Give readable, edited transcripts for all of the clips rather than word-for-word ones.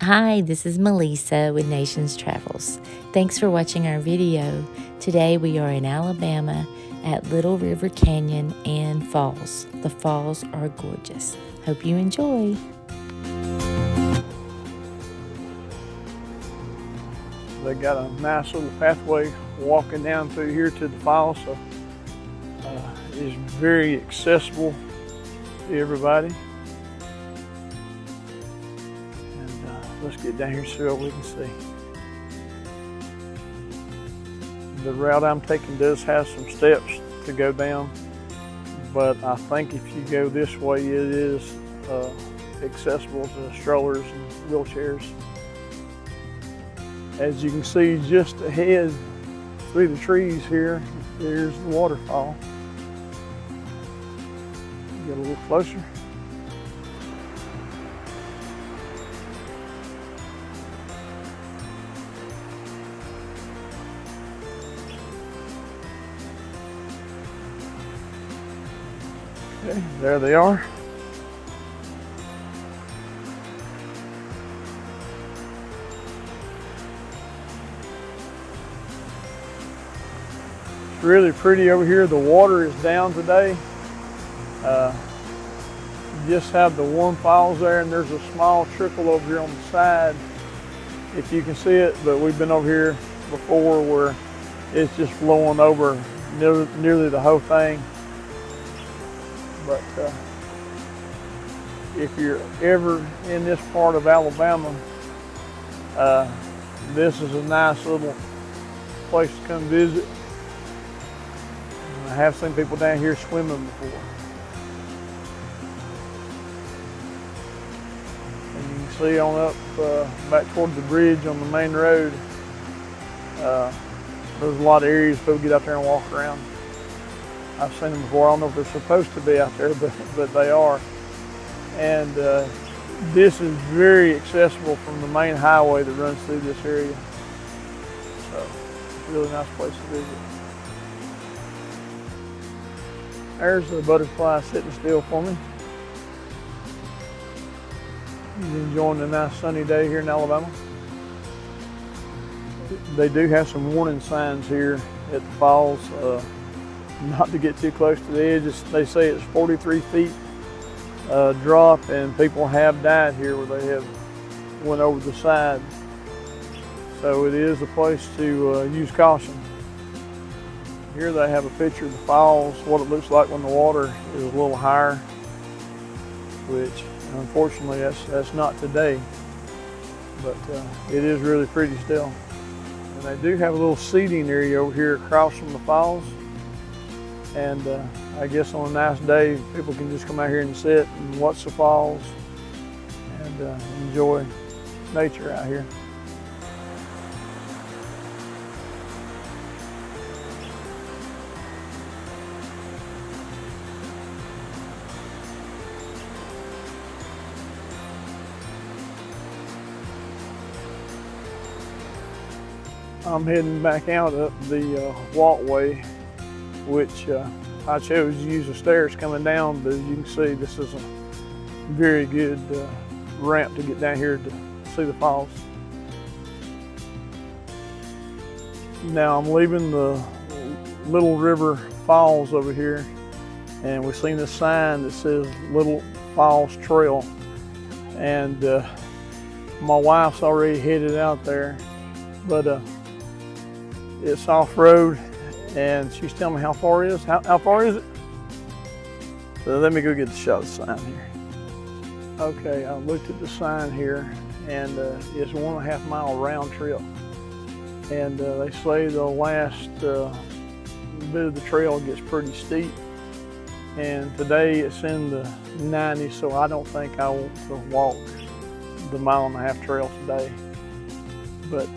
Hi, this is Melissa with Nations Travels. Thanks for watching our video. Today we are in Alabama at Little River Canyon and Falls. The falls are gorgeous. Hope you enjoy. They got a nice little pathway walking down through here to the falls, so it's very accessible to everybody. And let's get down here so we can see. The route I'm taking does have some steps to go down, but I think if you go this way, it is accessible to strollers and wheelchairs. As you can see just ahead through the trees here, there's the waterfall. Get a little closer. Okay, there they are. Really pretty over here. The water is down today. You just have the warm falls there, and there's a small trickle over here on the side, if you can see it, but we've been over here before where it's just flowing over nearly the whole thing. But if you're ever in this part of Alabama, this is a nice little place to come visit. I have seen people down here swimming before. And you can see on up back toward the bridge on the main road, there's a lot of areas people get out there and walk around. I've seen them before. I don't know if they're supposed to be out there, but they are. And this is very accessible from the main highway that runs through this area. So it's a really nice place to visit. There's the butterfly sitting still for me. He's enjoying a nice sunny day here in Alabama. They do have some warning signs here at the falls, not to get too close to the edge. They say it's 43 feet drop, and people have died here where they have went over the side. So it is a place to use caution. Here they have a picture of the falls, what it looks like when the water is a little higher, which unfortunately that's not today, but it is really pretty still. And they do have a little seating area over here across from the falls, and I guess on a nice day people can just come out here and sit and watch the falls and enjoy nature out here. I'm heading back out up the walkway, which I chose to use the stairs coming down, but as you can see, this is a very good ramp to get down here to see the falls. Now I'm leaving the Little River Falls over here, and we've seen this sign that says Little Falls Trail, and my wife's already headed out there, but it's off-road, and she's telling me how far it is. How far is it? So let me go get the shot of the sign here. Okay, I looked at the sign here, and it's 1.5 mile round trip. And they say the last bit of the trail gets pretty steep. And today it's in the 90s, so I don't think I want to walk the 1.5 mile trail today. But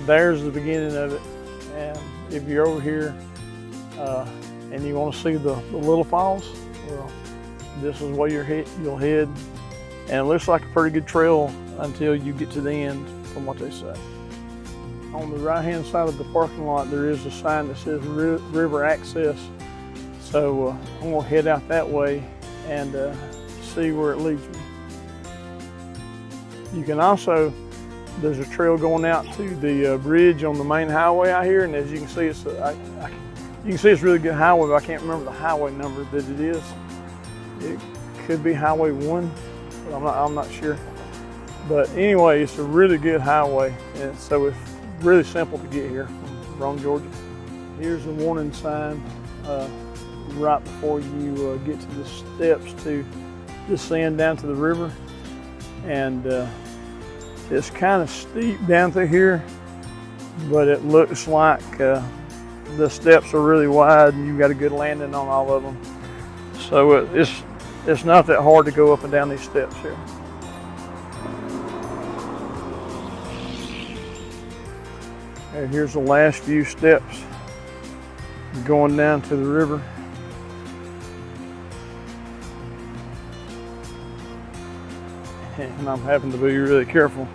there's the beginning of it, and if you're over here and you want to see the little falls, well, this is where you'll head, and it looks like a pretty good trail until you get to the end, from what they say. On the right hand side of the parking lot there is a sign that says river access, so I'm going to head out that way and see where it leads me. You can also, there's a trail going out to the bridge on the main highway out here, and as you can see, it's you can see it's a really good highway, but I can't remember the highway number that it is. It could be Highway 1, but I'm not sure. But anyway, it's a really good highway, and so it's really simple to get here from Rome, Georgia. Here's a warning sign right before you get to the steps to descend down to the river. And it's kind of steep down through here, but it looks like the steps are really wide and you've got a good landing on all of them. So it's not that hard to go up and down these steps here. And here's the last few steps going down to the river. And I'm having to be really careful.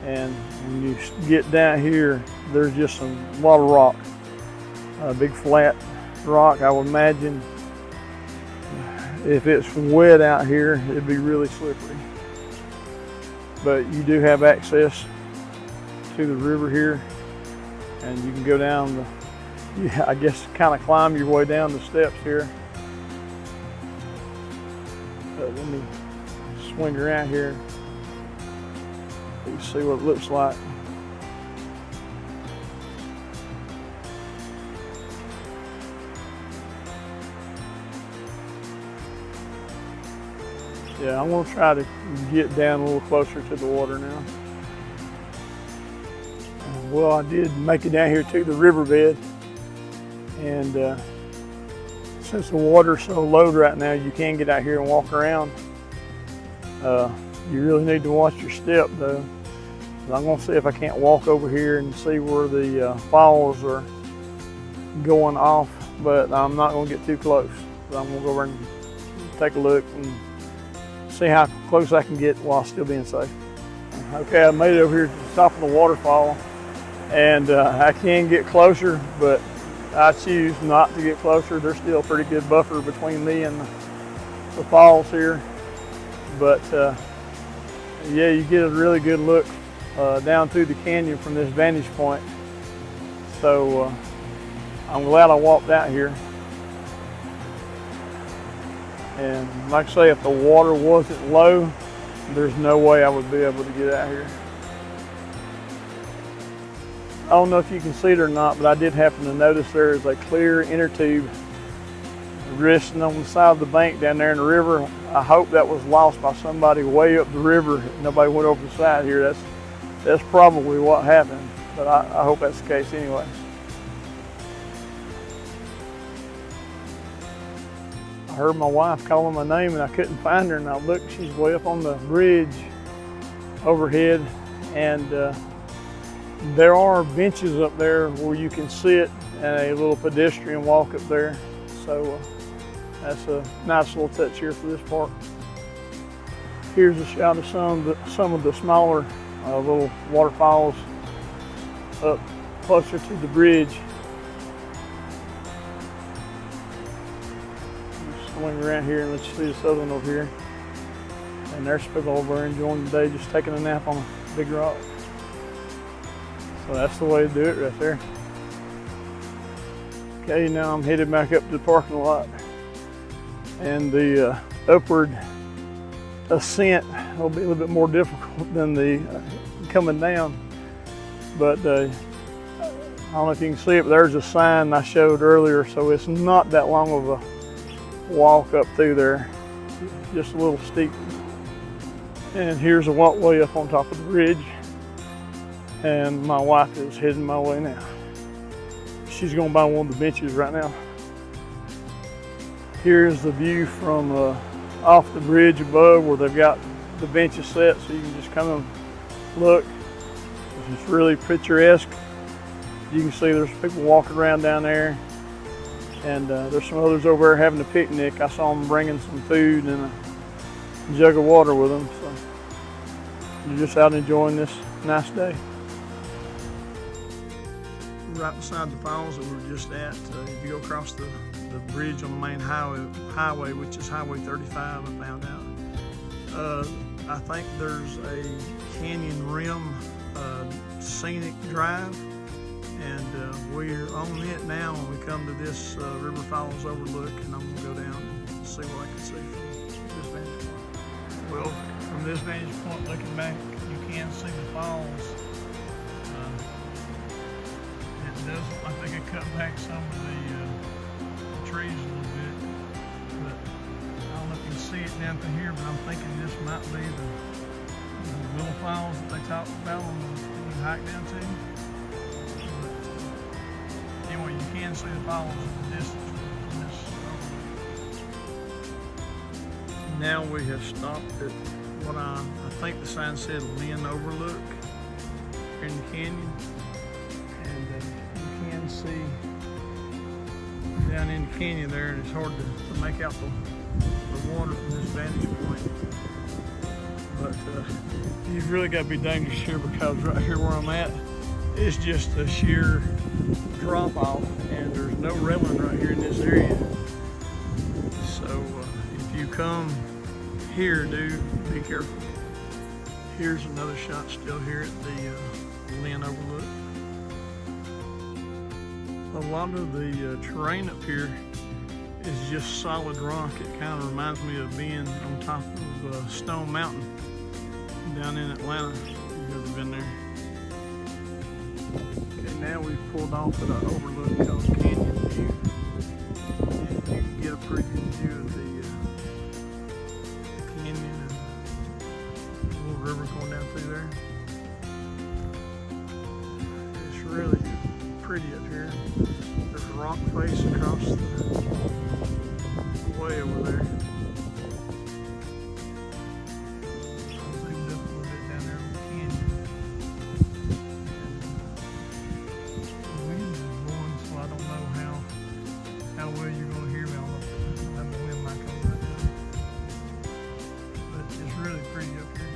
And when you get down here, there's just a lot of rock, a big flat rock. I would imagine if it's wet out here, it'd be really slippery. But you do have access to the river here, and you can go down I guess kind of climb your way down the steps here. But let me swing around here so you can see what it looks like. Yeah, I'm going to try to get down a little closer to the water now. Well, I did make it down here to the riverbed, and since the water's so low right now, you can get out here and walk around. You really need to watch your step though. I'm going to see if I can't walk over here and see where the falls are going off, but I'm not going to get too close. So I'm going to go over and take a look and see how close I can get while still being safe. Okay, I made it over here to the top of the waterfall, and I can get closer, but I choose not to get closer. There's still a pretty good buffer between me and the falls here. But yeah, you get a really good look down through the canyon from this vantage point. So I'm glad I walked out here. And like I say, if the water wasn't low, there's no way I would be able to get out here. I don't know if you can see it or not, but I did happen to notice there is a clear inner tube resting on the side of the bank down there in the river. I hope that was lost by somebody way up the river. Nobody went over the side here. That's probably what happened, but I hope that's the case anyway. I heard my wife calling my name and I couldn't find her, and I looked, she's way up on the bridge overhead, and there are benches up there where you can sit and a little pedestrian walk up there. So that's a nice little touch here for this park. Here's a shot of some of the smaller little waterfalls up closer to the bridge. Swing around here and let you see this other one over here. And there's people over there enjoying the day, just taking a nap on a big rock. So that's the way to do it right there. Okay, now I'm headed back up to the parking lot. And the upward ascent will be a little bit more difficult than the coming down. But I don't know if you can see it, but there's a sign I showed earlier, so it's not that long of a walk up through there, just a little steep. And here's a walkway up on top of the bridge, and my wife is heading my way now. She's going by one of the benches right now. Here's the view from off the bridge above where they've got the benches set, so you can just come and look. It's really picturesque. You can see there's people walking around down there, and there's some others over there having a picnic. I saw them bringing some food and a jug of water with them, so you're just out enjoying this nice day. Right beside the falls that we were just at, if you go across the bridge on the main highway, which is Highway 35, I found I think there's a canyon rim scenic drive, and we're on it now when we come to this River Falls Overlook, and I'm gonna go down and see what I can see from this vantage point. Well, from this vantage point looking back, you can see the falls. It does look like they could cut back some of the trees a little bit, but I don't know if you can see it down through here, but I'm thinking this might be the little falls that they talked about when you hike down to. But anyway, you can see the falls in the distance from this overlook. Now we have stopped at what I think the sign said Lynn Overlook here in the canyon, and you can see down in the canyon there, and it's hard to make out the water from this vantage point. But you've really got to be dangerous here, because right here where I'm at, it's just a sheer drop off, and there's no railing right here in this area. So if you come here, do be careful. Here's another shot still here at the Lynn Overlook. A lot of the terrain up here is just solid rock. It kind of reminds me of being on top of Stone Mountain down in Atlanta. If you've ever been there. Okay, now we've pulled off at an overlook called Canyon View, and you can get a pretty good view of the canyon and the little river going down through there. It's really pretty up here. There's a rock face across the way over there. I'll zoom up a little bit down there on the canyon. And the wind is blowing, so I don't know how well you're going to hear me. I don't have the wind mic on right now. But it's really pretty up here.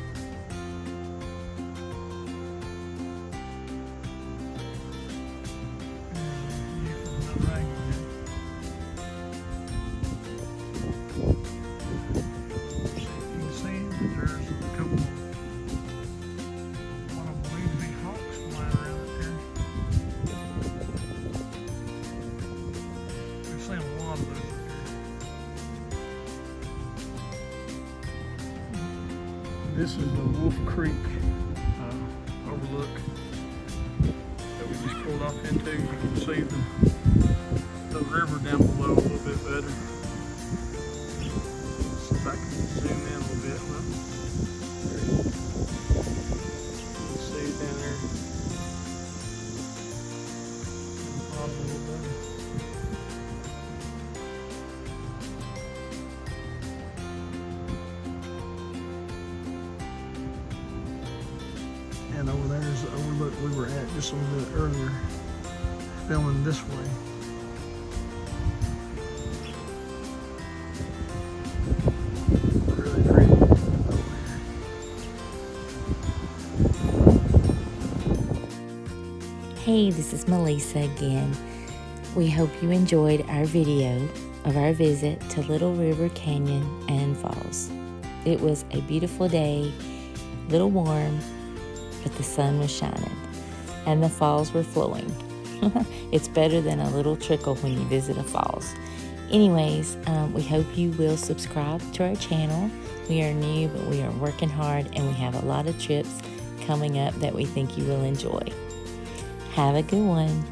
This is the Wolf Creek overlook that we just pulled off into. You can see the river down below a little bit better. Let's see if I can zoom in a little bit. Well, you can see it down there. Bottom a little bit. And over there is the overlook we were at just a little bit earlier, filming this way. Really pretty over here. Hey, this is Melissa again. We hope you enjoyed our video of our visit to Little River Canyon and Falls. It was a beautiful day, a little warm, but the sun was shining and the falls were flowing. It's better than a little trickle when you visit a falls. Anyways, we hope you will subscribe to our channel. We are new, but we are working hard, and we have a lot of trips coming up that we think you will enjoy. Have a good one.